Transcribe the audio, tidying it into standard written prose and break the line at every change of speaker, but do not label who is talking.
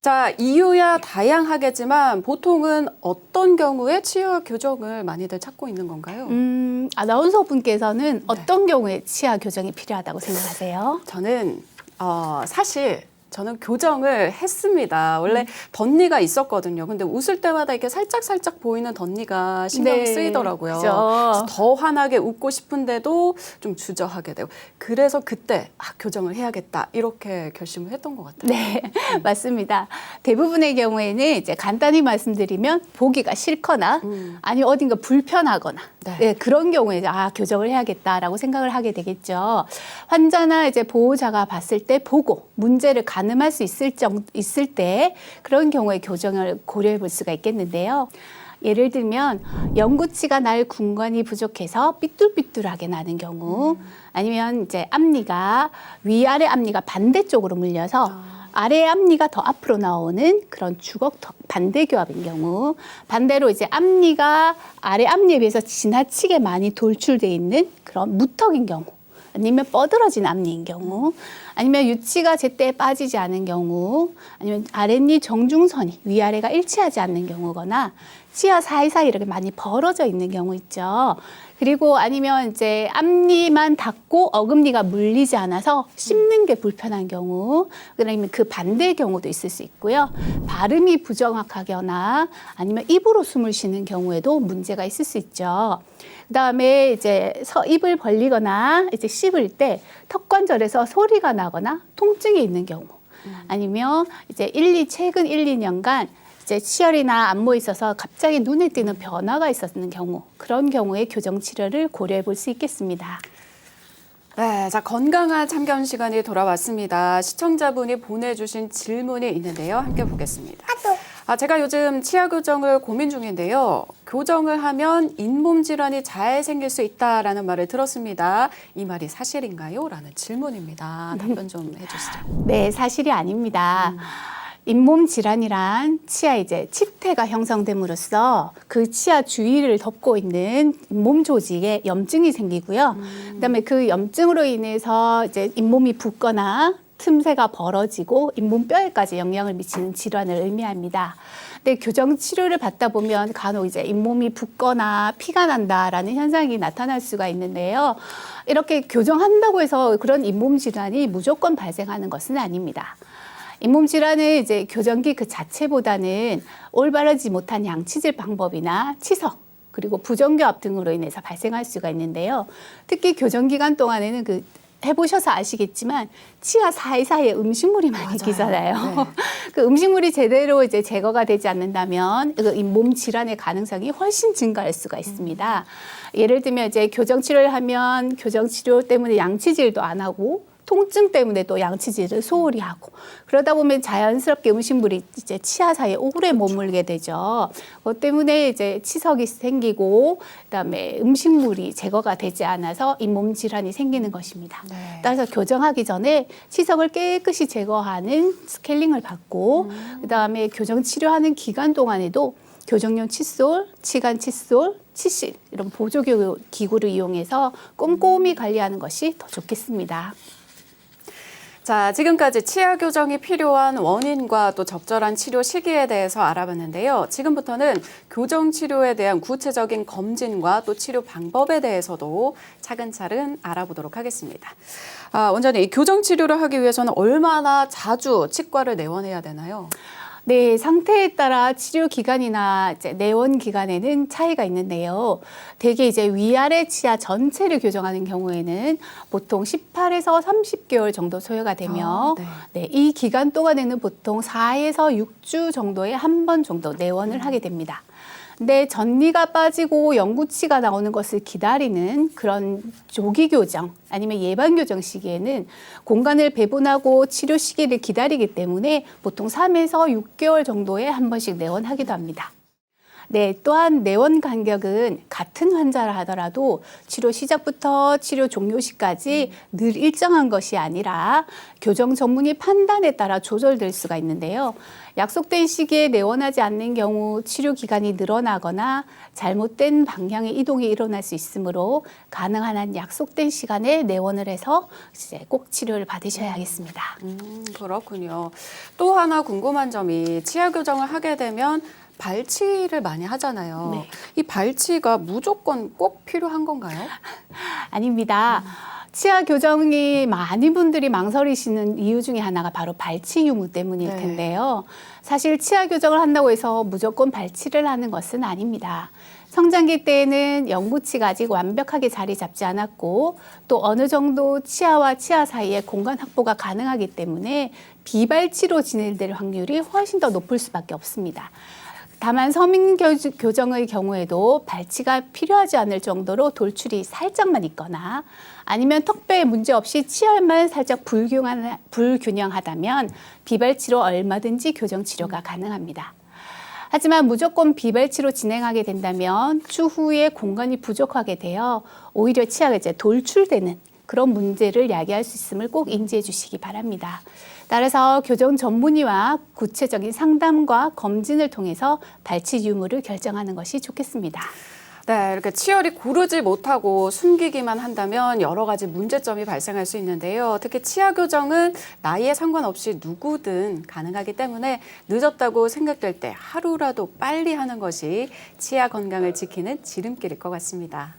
자, 이유야 다양하겠지만 보통은 어떤 경우에 치아 교정을 많이들 찾고 있는 건가요?
아나운서 분께서는 어떤 경우에 치아 교정이 필요하다고 생각하세요?
저는 사실 저는 교정을 했습니다. 원래 덧니가 있었거든요. 근데 웃을 때마다 이렇게 살짝 보이는 덧니가 신경이
네,
쓰이더라고요.
그죠.
그래서 더 환하게 웃고 싶은데도 좀 주저하게 되고. 그래서 그때 교정을 해야겠다 이렇게 결심을 했던 것 같아요.
네, 맞습니다. 대부분의 경우에는 이제 간단히 말씀드리면 보기가 싫거나 아니면 어딘가 불편하거나 네, 그런 경우에 교정을 해야겠다라고 생각을 하게 되겠죠. 환자나 이제 보호자가 봤을 때 보고 문제를 가늠할 수 있을 때 그런 경우에 교정을 고려해 볼 수가 있겠는데요. 예를 들면 영구치가 날 군관이 부족해서 삐뚤삐뚤하게 나는 경우, 아니면 이제 앞니가 위아래 앞니가 반대쪽으로 물려서 아래 앞니가 더 앞으로 나오는 그런 주걱 반대교합인 경우, 반대로 이제 앞니가 아래 앞니에 비해서 지나치게 많이 돌출돼 있는 그런 무턱인 경우, 아니면 뻐들어진 앞니인 경우, 아니면 유치가 제때 빠지지 않은 경우, 아니면 아랫니 정중선이 위아래가 일치하지 않는 경우거나 치아 사이사이 이렇게 많이 벌어져 있는 경우 있죠. 그리고 아니면 이제 앞니만 닿고 어금니가 물리지 않아서 씹는 게 불편한 경우, 그다음에 그 반대의 경우도 있을 수 있고요. 발음이 부정확하거나 아니면 입으로 숨을 쉬는 경우에도 문제가 있을 수 있죠. 그다음에 이제 입을 벌리거나 이제 씹을 때 턱관절에서 소리가 나거나 통증이 있는 경우, 아니면 이제 최근 1, 2년간 이제 치열이나 안무에 있어서 갑자기 눈에 띄는 변화가 있었는 경우, 그런 경우에 교정 치료를 고려해 볼 수 있겠습니다.
네, 자, 건강한 참견 시간이 돌아왔습니다. 시청자분이 보내주신 질문이 있는데요. 함께 보겠습니다. 제가 요즘 치아 교정을 고민 중인데요. 교정을 하면 잇몸 질환이 잘 생길 수 있다라는 말을 들었습니다. 이 말이 사실인가요? 라는 질문입니다. 답변 좀 해주시죠.
네, 사실이 아닙니다. 잇몸 질환이란 치아 이제 치태가 형성됨으로써 그 치아 주위를 덮고 있는 잇몸 조직에 염증이 생기고요. 그다음에 그 염증으로 인해서 이제 잇몸이 붓거나 틈새가 벌어지고 잇몸뼈에까지 영향을 미치는 질환을 의미합니다. 근데 교정 치료를 받다 보면 간혹 이제 잇몸이 붓거나 피가 난다라는 현상이 나타날 수가 있는데요. 이렇게 교정한다고 해서 그런 잇몸 질환이 무조건 발생하는 것은 아닙니다. 잇몸 질환은 이제 교정기 그 자체보다는 올바르지 못한 양치질 방법이나 치석, 그리고 부정교합 등으로 인해서 발생할 수가 있는데요. 특히 교정 기간 동안에는 해보셔서 아시겠지만 치아 사이사이에 음식물이 많이 끼잖아요. 네. 그 음식물이 제대로 이제 제거가 되지 않는다면 그 잇몸 질환의 가능성이 훨씬 증가할 수가 있습니다. 예를 들면 이제 교정 치료를 하면 교정 치료 때문에 양치질도 안 하고 통증 때문에 또 양치질을 소홀히 하고, 그러다 보면 자연스럽게 음식물이 이제 치아 사이에 오래 머물게 되죠. 그것 때문에 이제 치석이 생기고, 그다음에 음식물이 제거가 되지 않아서 잇몸 질환이 생기는 것입니다. 네. 따라서 교정하기 전에 치석을 깨끗이 제거하는 스케일링을 받고, 그다음에 교정 치료하는 기간 동안에도 교정용 칫솔, 치간 칫솔, 치실 이런 보조 기구를 이용해서 꼼꼼히 관리하는 것이 더 좋겠습니다.
자, 지금까지 치아 교정이 필요한 원인과 또 적절한 치료 시기에 대해서 알아봤는데요. 지금부터는 교정 치료에 대한 구체적인 검진과 또 치료 방법에 대해서도 차근차근 알아보도록 하겠습니다. 원장님, 이 교정 치료를 하기 위해서는 얼마나 자주 치과를 내원해야 되나요?
네, 상태에 따라 치료 기간이나 이제 내원 기간에는 차이가 있는데요. 대개 이제 위아래 치아 전체를 교정하는 경우에는 보통 18에서 30개월 정도 소요가 되며, 네, 이 기간 동안에는 보통 4에서 6주 정도에 한 번 정도 내원을 하게 됩니다. 근데 전니가 빠지고 영구치가 나오는 것을 기다리는 그런 조기 교정 아니면 예방 교정 시기에는 공간을 배분하고 치료 시기를 기다리기 때문에 보통 3에서 6개월 정도에 한 번씩 내원하기도 합니다. 네, 또한 내원 간격은 같은 환자라 하더라도 치료 시작부터 치료 종료 시까지 늘 일정한 것이 아니라 교정 전문의 판단에 따라 조절될 수가 있는데요. 약속된 시기에 내원하지 않는 경우 치료 기간이 늘어나거나 잘못된 방향의 이동이 일어날 수 있으므로 가능한 한 약속된 시간에 내원을 해서 이제 꼭 치료를 받으셔야겠습니다.
그렇군요. 또 하나 궁금한 점이 치아 교정을 하게 되면 발치를 많이 하잖아요.
네.
이 발치가 무조건 꼭 필요한 건가요?
아닙니다. 치아 교정이 많은 분들이 망설이시는 이유 중에 하나가 바로 발치 유무 때문일
네.
텐데요. 사실 치아 교정을 한다고 해서 무조건 발치를 하는 것은 아닙니다. 성장기 때에는 영구치가 아직 완벽하게 자리 잡지 않았고 또 어느 정도 치아와 치아 사이에 공간 확보가 가능하기 때문에 비발치로 진행될 확률이 훨씬 더 높을 수밖에 없습니다. 다만 서민 교정의 경우에도 발치가 필요하지 않을 정도로 돌출이 살짝만 있거나 아니면 턱뼈에 문제 없이 치열만 살짝 불균형하다면 비발치로 얼마든지 교정 치료가 가능합니다. 하지만 무조건 비발치로 진행하게 된다면 추후에 공간이 부족하게 되어 오히려 치아가 이제 돌출되는 그런 문제를 야기할 수 있음을 꼭 인지해 주시기 바랍니다. 따라서 교정 전문의와 구체적인 상담과 검진을 통해서 발치 유무를 결정하는 것이 좋겠습니다.
네, 이렇게 치열이 고르지 못하고 숨기기만 한다면 여러 가지 문제점이 발생할 수 있는데요. 특히 치아 교정은 나이에 상관없이 누구든 가능하기 때문에 늦었다고 생각될 때 하루라도 빨리 하는 것이 치아 건강을 지키는 지름길일 것 같습니다.